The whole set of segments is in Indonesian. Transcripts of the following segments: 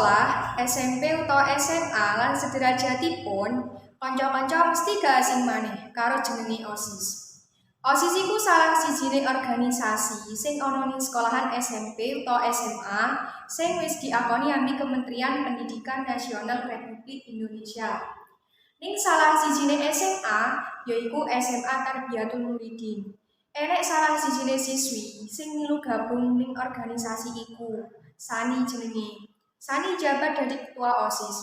sekolah, SMP utawa SMA lan sederajatipun, kanca-kanca mesti gak asing maneh karo jenenge OSIS. OSIS iku salah sijiné organisasi sing ana ning sekolahan SMP utawa SMA sing wis diakoni ambi Kementerian Pendidikan Nasional Republik Indonesia. Ning salah sijiné SMA yaiku SMA Tarbiyatul Muridin. Enek salah sijiné siswi sing milu gabung ning organisasi iku. Sani jenenge. Sani jabat dadi ketua OSIS.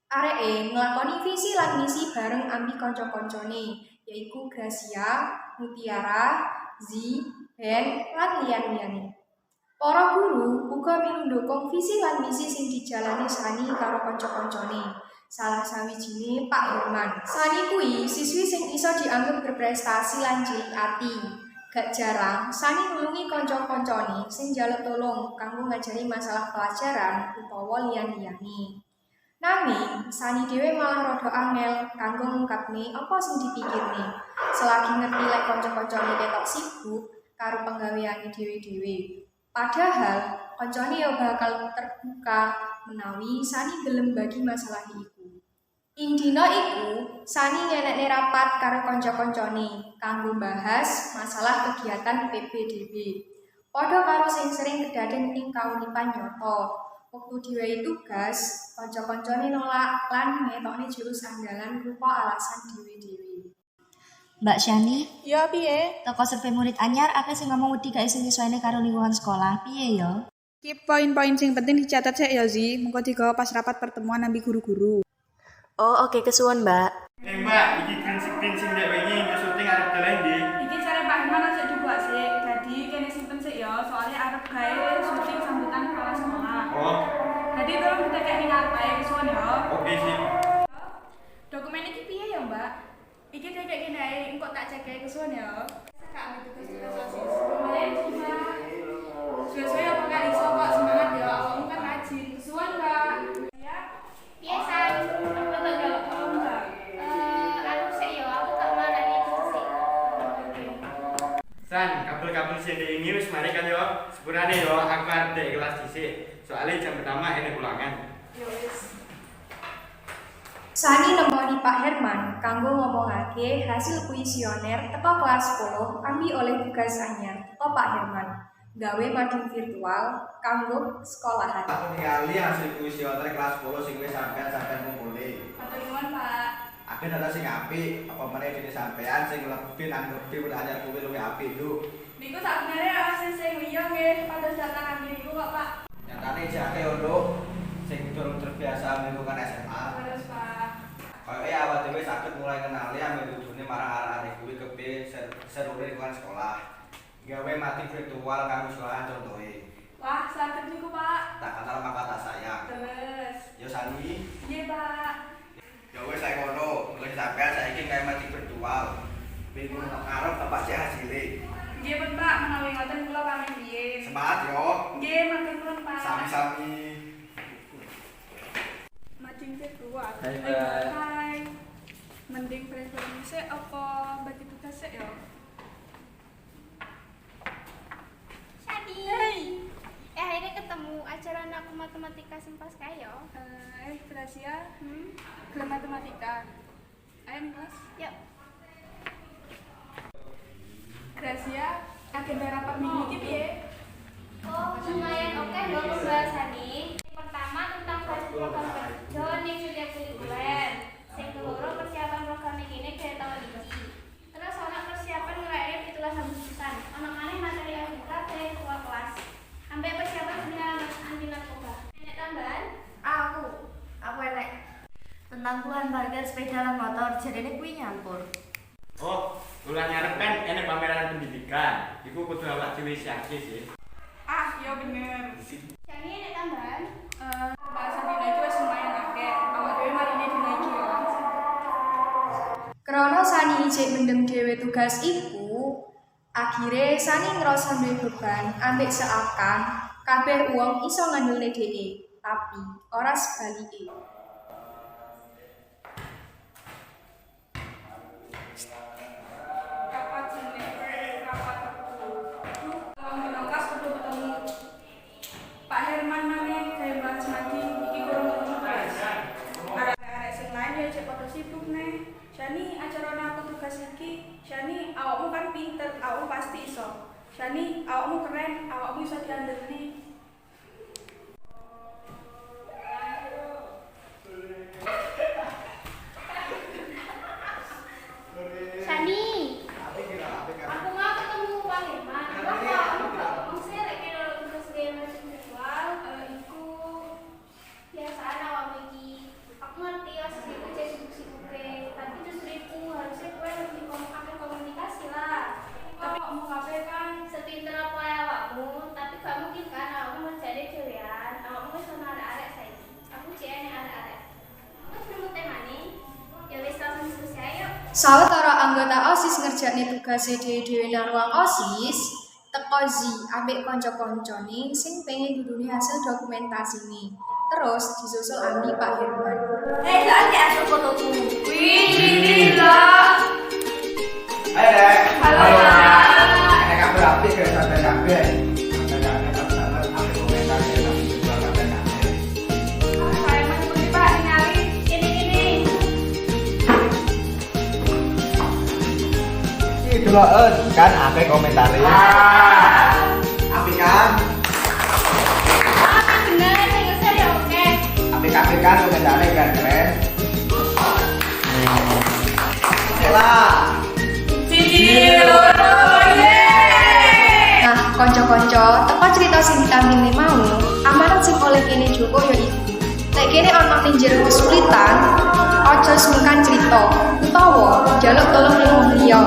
Areke nglakoni visi lan misi bareng ambi kanca-kancane, yaiku Gracia, Mutiara, Zi, Ben, lan liyan-liyane. Para guru uga milu ndukung visi lan misi sing dijalani Sani karo kanca-kancane. Salah sawijine Pak Herman. Sani kuwi siswi sing iso dianggep berprestasi lan cilik ati. Gak jarang, Sani nulungi kanca-kancane sing njaluk tolong kanggo ngajari masalah pelajaran utawa liyan-liyane. Nanging, Sani dhewe malah rada angel kanggo ngungkapne apa sing dipikirne. Selagi ngerti lek kanca-kancane ketok sibuk karo penggaweane dhewe-dhewe. Padahal, kancane ya bakal terbuka menawi Sani gelem bagi masalah iku. Ing dina iku, Sani ngenekne rapat karo kanca-kancane kanggo bahas masalah kegiatan PPDB. Padha karo sing sering kedaden ing kauripan nyata. Wektu diwehi tugas, kanca-kancane nolak lan ngetokne jurus andalan rupa alasan dhewe-dhewe. Mbak Syani, Ya piye? toko survei murid anyar akeh sing ngomong wedi gak iso nyesuaine karo lingkungan sekolah. Piye ya? Ki poin-poin sing penting dicatat sik ya, Zi. Mengko digawa pas rapat pertemuan ambi guru-guru. Oh, oke kesuwun, Mbak. Mbak, iki prinsip dek wingi nggo syuting arep dolen ndi? Iki cari Pak Herman aja dibuat sih. Jadi kene simpen sih ya, soalnya arep gawe syuting sambutan kepala sekolah. Oh, Jadi tolong kita kayak ngarep ae kesuwen ya. oke sih. Dokumen iki piye ya, Mbak? Iki kayak gini ae, engko tak cek ae kesuwen ya. Kak ambil tugas OSIS. Lumayan sih, Mbak. Suwe-suwe apa gak iso kok semangat ya, awakmu kan rajin. Kesuwen, Mbak. Ya. Biasa, Apa tak jaluk tolong, Mbak? aku sih yo, aku tak marani itu sih. San, kabel-kabel sing ndek ini wis mari kan yo. Sepurane yo aku arep dek kelas dhisik. Soalnya jam pertama enek ulangan. Yo wis. Sani nemoni Pak Herman kanggo ngomongake hasil kuesioner teko kelas 10 ambi oleh tugas anyar teko Pak Herman. Gawe mading virtual kanggo sekolahan. Aku ningali hasil kuesioner kelas 10 sing wis sampean ngumpuli. Matur nuwun, Pak. Aku data sing apik, apa meneh dene sampean sing lebih nang lebih udah anyar kuwi luwih apik lho. Niku sakbenere sing liya nggih pados datang ambil niku kok, Pak. Nyatane jake ono sing durung terbiasa lingkungan SMA. Terus, Pak. Kaya awak dhewe saged mulai kenali ambil tujuane marang arek-arek kuwi kepiye seru lingkungan sekolah. Gawe mati virtual kanggo sekolahan contohe. Wah, sakit niku, Pak. Tak kenal maka tak sayang. Terus. Yo Sani, Nggih, Pak. ya wis sae ngono, mulai sampean saiki gawe mati virtual. Minggu ngarep tepak sik hasile. Nggih, pun, Pak, menawi ngoten kula pamit riyin. Semangat yo. Nggih, matur nuwun, Pak. Sami-sami. Majing virtual. Hai, Mbak. Hai. Mending brainstorming sik apa bagi tugas sik ya? Sadi. Akhirnya ketemu acara anak matematika sing pas kaya. Gracia, gelem matematika. Ayo nih, kelas. Yuk. Gracia, agenda rapat minggu iki piye? Oh, lumayan oke loh pembahasannya. Yang pertama tentang proses program kerja ning setiap kulikuler. Sing keloro persiapan program ini kayak tahun iki. Terus ana persiapan ngelayain pitulas Agustusan. Ana maneh materi algebra kayak ketua kelas. Sampai persiapan seminar anti narkoba. Enek tambahan? Aku elek. Tentang keluhan parkir sepeda lan motor, jarene kuwi nyampur. Oh, ulang nyarep kan enek pameran pendidikan. Iku kudu awak dhewe siake sih. Ah, iya bener. Jadi enek tambahan? Pembahasan dina iki wis lumayan akeh. Awak dhewe marine dina iki ya. Krana Sani ijek mendem dhewe tugas iku, akhire Sani ngrasa duwe beban ambek seakan kabeh wong iso ngandulne dhek, tapi ora sebalike. Rapat jenenge rapat Tolong kelas perlu ketemu Pak Herman maneh gawe bahas lagi iki sibuk nih. Shani acarane aku tugas iki. Shani awakmu kan pinter, awakmu pasti iso. Shani awakmu keren, awakmu iso diandeli. Shani, aku mau ketemu Pak Herman. Apa? Kamu sih lagi tugas macam visual. Iku Biasaan awakmu iki. Aku ngerti OSIS itu jadi sibuk-sibuk tapi justru itu harusnya gue lebih pakai komunikasi lah. tapi kamu kafe kan Sepinter apa ya awakmu, tapi gak mungkin kan awakmu menjadi dewean. Awakmu wis ono arek-arek saiki. Aku jane arek-arek. Wes nemu temane. Ya wis langsung diskusi ayo. Sawetara anggota OSIS ngerjakne tugase dhewe-dhewe nang ruang OSIS, teko Zi ambek kanca-kancane sing pengen dudune hasil dokumentasine. Terus disusul ambi Pak Herman. Jangan diasuh fotoku. Wih, lah. Ayo dek. Halo. Enak kabar apik ke sampai kabeh. Sampai kabeh apik komentar ya tapi juga kabeh kabeh. Saya masih pergi Pak, nyali. Gini. Iki deloken kan apik komentare. Apik kan? Bener, sing saya oke. Apik kan komentare kan keren. Lah. Nah, konco-konco, teko cerita sing ditampilne mau, amanat sing oleh kene Joko ya iku. Nek kene ana ning jero kesulitan, aja sungkan cerita utawa njaluk tolong ning wong liya.